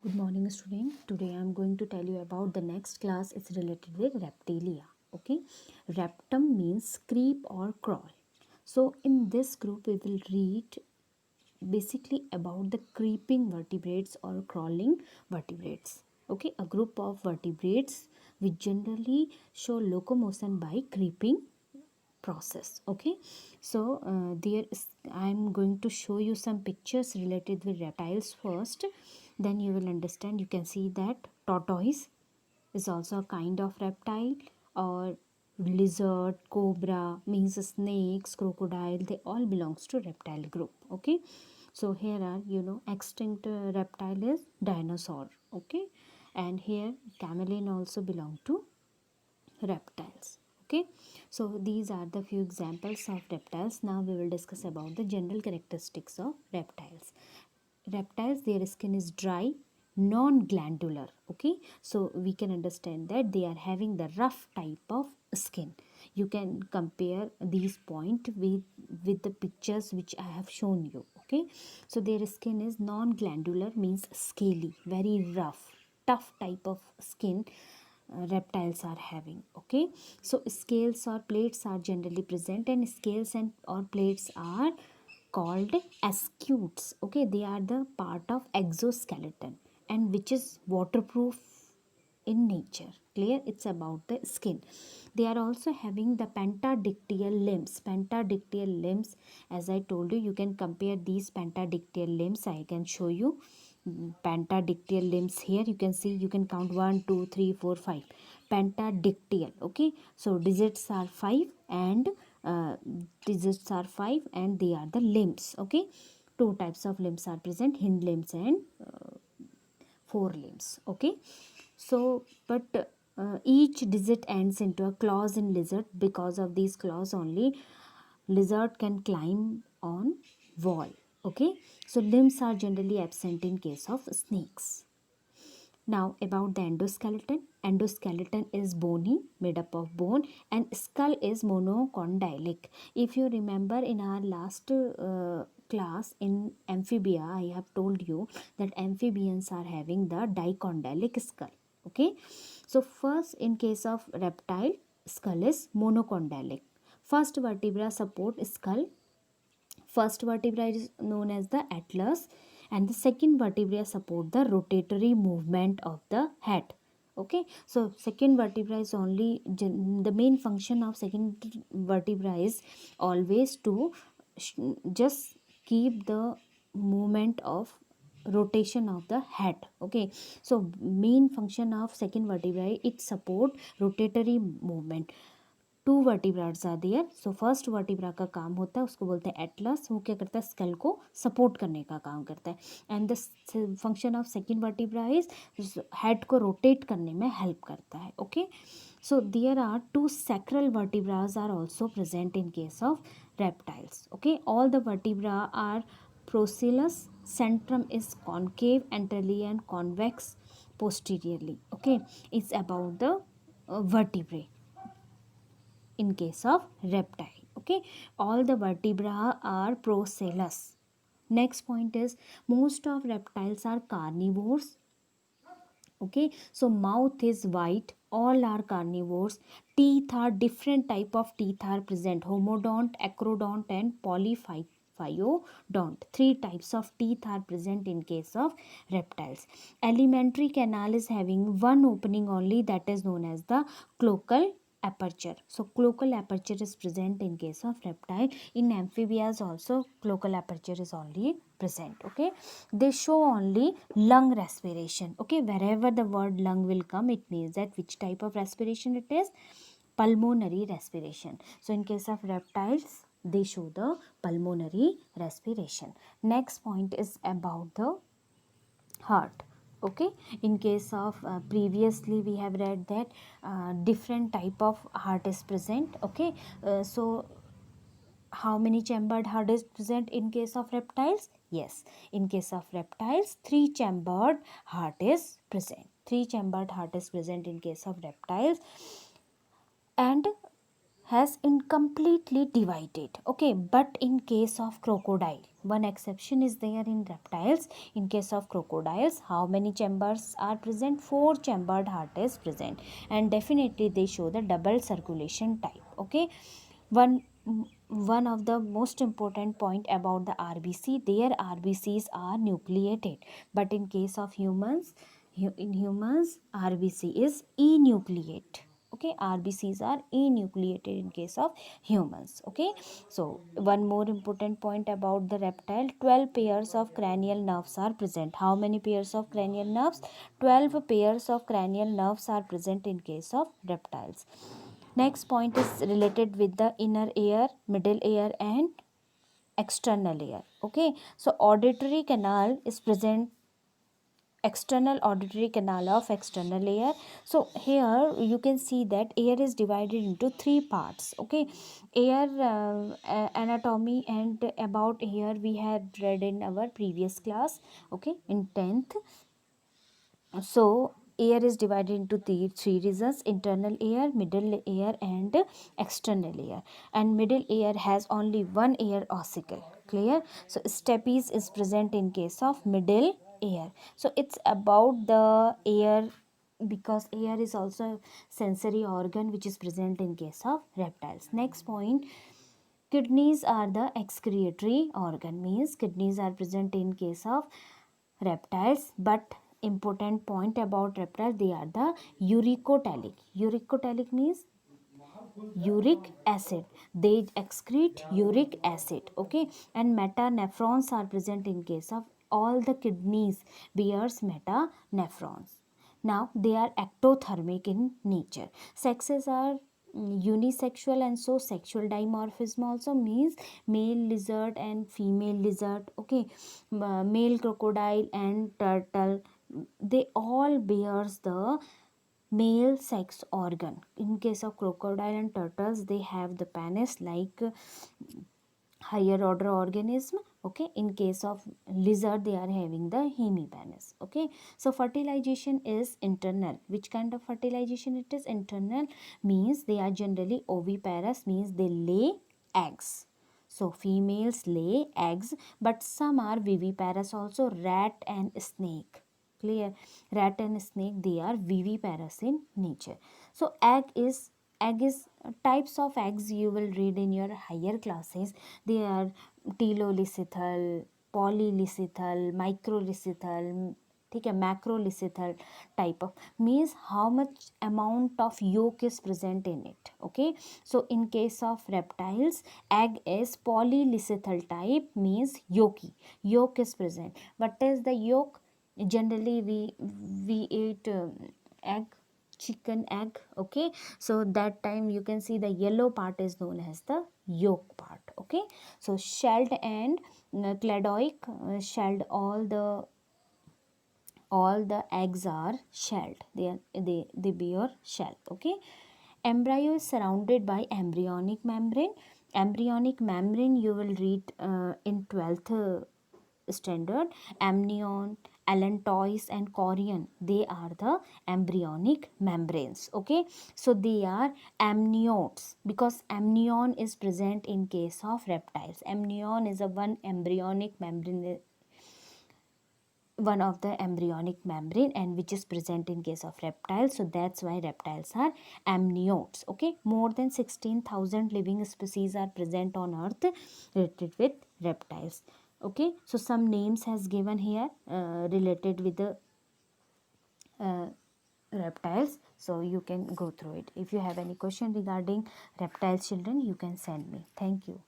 Good morning, student. Today I am going to tell you about the next class. It's related with Reptilia. Okay, Reptum means creep or crawl. So in this group we will read basically about the creeping vertebrates or crawling vertebrates. Okay, a group of vertebrates which generally show locomotion by creeping process. Okay, so I'm going to show you some pictures related with reptiles first, then you will understand. You can see that tortoise is also a kind of reptile, or lizard, cobra means snakes, crocodile, they all belongs to reptile group. Okay, so here are extinct reptile is dinosaur. Okay, and here chameleon also belong to reptiles. Okay, so these are the few examples of reptiles. Now we will discuss about the general characteristics of reptiles. Reptiles, their skin is dry, non-glandular. Okay, so we can understand that they are having the rough type of skin. You can compare these point with the pictures which I have shown you. Okay, so their skin is non-glandular, means scaly, very rough, tough type of skin reptiles are having. Okay, so scales or plates are generally present, and scales and or plates are called ascutes. Okay, they are the part of exoskeleton and which is waterproof in nature. Clear? It's about the skin. They are also having the pentadictyal limbs. Pentadictyal limbs, as I told you can compare these pentadictyal limbs. I can show you pentadictyal limbs. Here you can see, you can count 1 2 3 4 5 pentadictyal. Okay, so digits are 5 and digits are 5 and they are the limbs. Okay, two types of limbs are present, hind limbs and forelimbs. Okay, so but each digit ends into a claws in lizard. Because of these claws only lizard can climb on wall. Okay, so limbs are generally absent in case of snakes. Now about the endoskeleton. Endoskeleton is bony, made up of bone, and skull is monocondylic. If you remember in our last class in amphibia, I have told you that amphibians are having the dicondylic skull. Okay, so first in case of reptile, skull is monocondylic. First vertebra support skull. First vertebra is known as the atlas, and the second vertebra support the rotatory movement of the head. Okay, so second vertebra is only the main function of second vertebra is always to just keep the movement of rotation of the head. Okay, so main function of second vertebra, it support rotatory movement. Two vertebrates are there. So first vertebra का काम होता है, उसको बोलते हैं Atlas. वो क्या करता है, स्कल को सपोर्ट करने का काम करता है. And the function of second vertebra is head को रोटेट करने में हेल्प करता है. Okay, so there are two sacral vertebrae are also present in case of reptiles. Okay, all the vertebrae are procellus. Centrum is concave anteriorly and convex posteriorly. Okay, it's about the vertebrae in case of reptile. Okay, all the vertebrae are procellus. Next point is, most of reptiles are carnivores. Okay, so mouth is white, all are carnivores. Teeth are different type of teeth are present, homodont, acrodont and polyphyodont. Three types of teeth are present in case of reptiles. Alimentary canal is having one opening only, that is known as the cloacal aperture. So cloacal aperture is present in case of reptile. In amphibians also cloacal aperture is only present. Okay, they show only lung respiration. Okay, wherever the word lung will come, it means that which type of respiration it is, pulmonary respiration. So in case of reptiles, they show the pulmonary respiration. Next point is about the heart. Okay, in case of previously we have read that different type of heart is present. Okay, so how many chambered heart is present in case of reptiles? Yes, in case of reptiles, three chambered heart is present. Three chambered heart is present in case of reptiles and has incompletely divided. Okay, but in case of crocodile, One exception is there in reptiles. In case of crocodiles, how many chambers are present? 4 chambered heart is present, and definitely they show the double circulation type. Okay, one one of the most important point about the RBC, their RBCs are nucleated, but in case of humans, in humans RBC is enucleate. Okay, RBCs are enucleated in case of humans. Okay, so one more important point about the reptile, 12 pairs of cranial nerves are present. How many pairs of cranial nerves? 12 pairs of cranial nerves are present in case of reptiles. Next point is related with the inner ear, middle ear and external ear. Okay, so auditory canal is present, external auditory canal of external ear. So here you can see that ear is divided into three parts. Okay, ear anatomy and about ear we had read in our previous class, okay, in 10th. So ear is divided into three regions: internal ear, middle ear and external ear. And middle ear has only one ear ossicle. Clear? So stapes is present in case of middle ear. So it's about the ear, because ear is also sensory organ which is present in case of reptiles. Next point, kidneys are the excretory organ, means kidneys are present in case of reptiles, but important point about reptiles, they are the uricotelic. Uricotelic means uric acid, they excrete uric acid. Okay, and metanephrons are present in case of all the kidneys bears metanephrons. Now they are ectothermic in nature. Sexes are unisexual, and so sexual dimorphism also, means male lizard and female lizard. Okay, male crocodile and turtle, they all bears the male sex organ. In case of crocodile and turtles, they have the penis like higher order organism. Okay, in case of lizard they are having the hemipenis. Okay, so fertilization is internal. Which kind of fertilization it is? Internal, means they are generally oviparous, means they lay eggs. So females lay eggs, but some are viviparous also, rat and snake. Clear? Rat and snake, they are viviparous in nature. So egg is types of eggs you will read in your higher classes. They are telolithal, polylithal, microlithal, ठीक है, macrolithal type of, means how much amount of yolk is present in it. Okay, so in case of reptiles, egg is polylithal type, means yolky, yolk is present. What is the yolk? Generally we eat egg, chicken egg. Okay, so that time you can see the yellow part is known as the yolk part. Okay, so shelled and cladoic, shelled, all the eggs are shelled, they bear shell. Okay, embryo is surrounded by embryonic membrane. Embryonic membrane you will read in 12th standard. Amnion, allantois and chorion, they are the embryonic membranes. Okay, so they are amniotes, because amnion is present in case of reptiles. Amnion is a one embryonic membrane, one of the embryonic membrane, and which is present in case of reptiles. So that's why reptiles are amniotes. Okay, more than 16,000 living species are present on earth related with reptiles. Okay, so some names has given here related with the uh, reptiles, so you can go through it. If you have any question regarding reptiles, children, you can send me. Thank you.